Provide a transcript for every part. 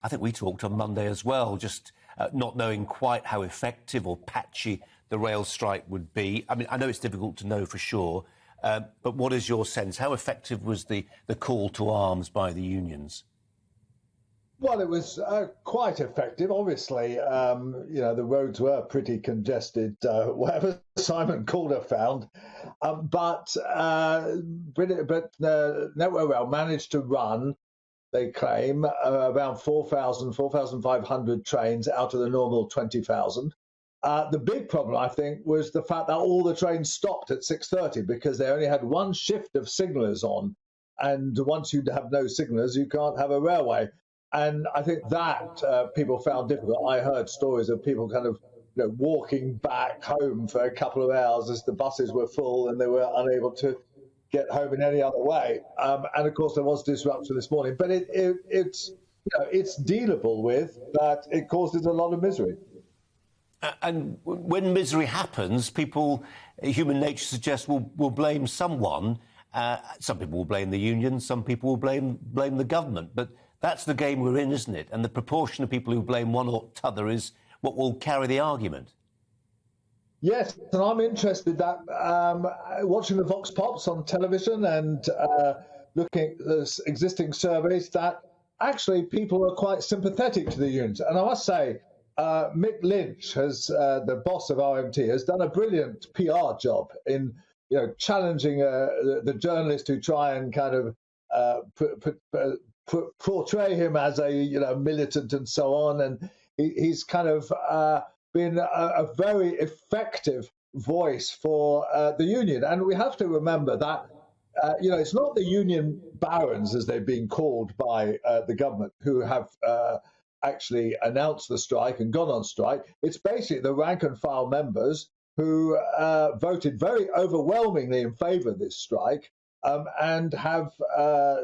I think we talked on Monday as well, just not knowing quite how effective or patchy the rail strike would be. I mean, I know it's difficult to know for sure, but what is your sense? How effective was the call to arms by the unions? Well, it was quite effective. Obviously, the roads were pretty congested, whatever Simon Calder found. But Network Rail managed to run, they claim, around 4,500 trains out of the normal 20,000. The big problem, I think, was the fact that all the trains stopped at 6:30 because they only had one shift of signallers on. And once you have no signallers, you can't have a railway. And I think that people found difficult. I heard stories of people kind of walking back home for a couple of hours as the buses were full and they were unable to get home in any other way. And of course, there was disruption this morning, but it's dealable with, but it causes a lot of misery. And when misery happens, human nature suggests will blame someone. Some people will blame the union, some people will blame the government. But that's the game we're in, isn't it? And the proportion of people who blame one or t'other is what will carry the argument. Yes, and I'm interested that watching the Vox Pops on television and looking at the existing surveys, that actually people are quite sympathetic to the unions. And I must say, Mick Lynch, the boss of RMT, has done a brilliant PR job in challenging the journalist who try and kind of portray him as a militant and so on, and he's kind of been a very effective voice for the union. And we have to remember that it's not the union barons, as they've been called by the government, who have actually announced the strike and gone on strike. It's basically the rank and file members who voted very overwhelmingly in favour of this strike. And have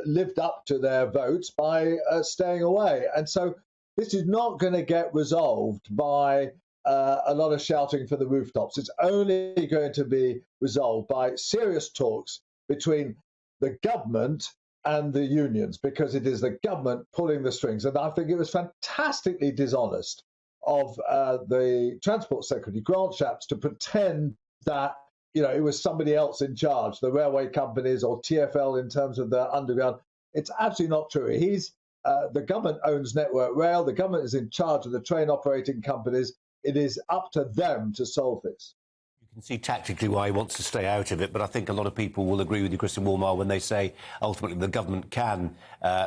lived up to their votes by staying away. And so this is not going to get resolved by a lot of shouting from the rooftops. It's only going to be resolved by serious talks between the government and the unions, because it is the government pulling the strings. And I think it was fantastically dishonest of the Transport Secretary, Grant Shapps, to pretend that it was somebody else in charge, the railway companies or TfL in terms of the underground. It's absolutely not true. The government owns Network Rail. The government is in charge of the train operating companies. It is up to them to solve this. You can see tactically why he wants to stay out of it, but I think a lot of people will agree with you, Christian Walmar, when they say ultimately the government can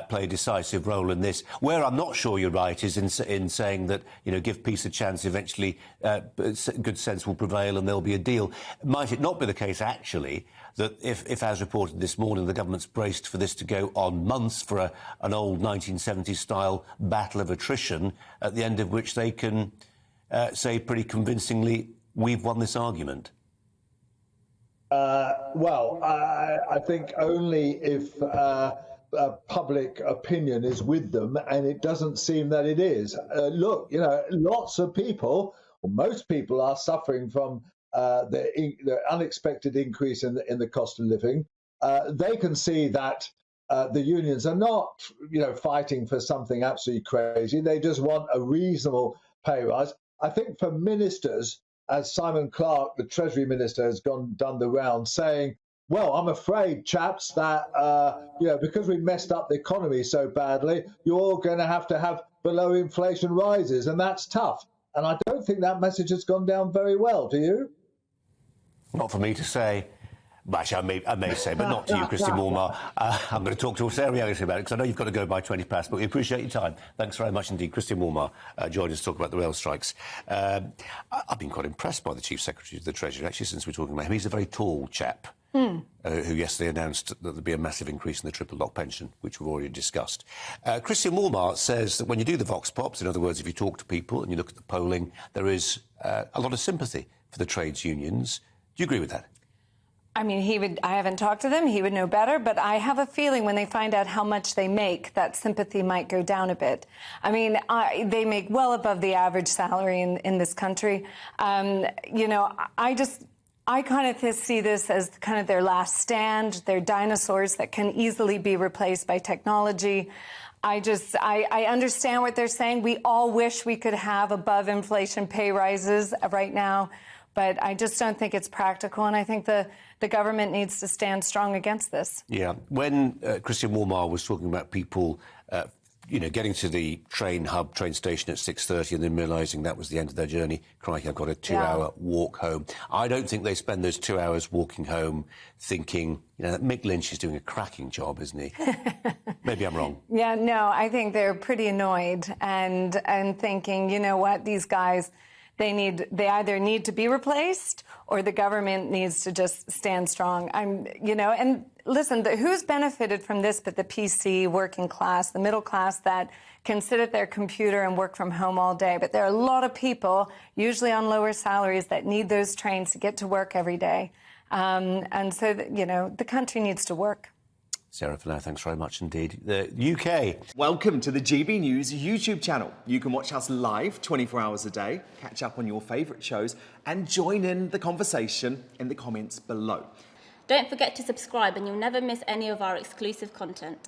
play a decisive role in this. Where I'm not sure you're right is in saying that, give peace a chance, eventually good sense will prevail and there'll be a deal. Might it not be the case, actually, that if as reported this morning, the government's braced for this to go on months for an old 1970s-style battle of attrition, at the end of which they can say pretty convincingly, we've won this argument? I think only if public opinion is with them, and it doesn't seem that it is. Look, lots of people, or most people, are suffering from the unexpected increase in the cost of living. They can see that the unions are not, fighting for something absolutely crazy. They just want a reasonable pay rise. I think for ministers, as Simon Clarke, the Treasury Minister, has done the round, saying, well, I'm afraid, chaps, that, because we messed up the economy so badly, you're going to have below inflation rises, and that's tough. And I don't think that message has gone down very well, do you? Not for me to say. Actually, I may say, but not to you, Christian Walmar. I'm going to talk to Sarah Elliott about it, because I know you've got to go by 20 past, but we appreciate your time. Thanks very much indeed. Christian Walmar joined us to talk about the rail strikes. I've been quite impressed by the Chief Secretary of the Treasury, actually, since we're talking about him. He's a very tall chap who yesterday announced that there'd be a massive increase in the triple lock pension, which we've already discussed. Christian Walmar says that when you do the Vox Pops, in other words, if you talk to people and you look at the polling, there is a lot of sympathy for the trades unions. Do you agree with that? I mean, I haven't talked to them, he would know better, but I have a feeling when they find out how much they make, that sympathy might go down a bit. I mean, they make well above the average salary in this country. I kind of see this as kind of their last stand. They're dinosaurs that can easily be replaced by technology. I understand what they're saying. We all wish we could have above inflation pay rises right now, but I just don't think it's practical. And I think the government needs to stand strong against this. Yeah. When Christian Wolmar was talking about people, getting to the train station at 6:30 and then realising that was the end of their journey, crikey, I've got a 2-hour walk home. I don't think they spend those 2 hours walking home thinking, Mick Lynch is doing a cracking job, isn't he? Maybe I'm wrong. Yeah, no, I think they're pretty annoyed and thinking, you know what, these guys, they either need to be replaced or the government needs to just stand strong. And listen, who's benefited from this but the PC working class, the middle class that can sit at their computer and work from home all day. But there are a lot of people, usually on lower salaries, that need those trains to get to work every day. And so, the country needs to work. Sarah, for now, thanks very much indeed. The UK. Welcome to the GB News YouTube channel. You can watch us live 24 hours a day, catch up on your favourite shows, and join in the conversation in the comments below. Don't forget to subscribe and you'll never miss any of our exclusive content.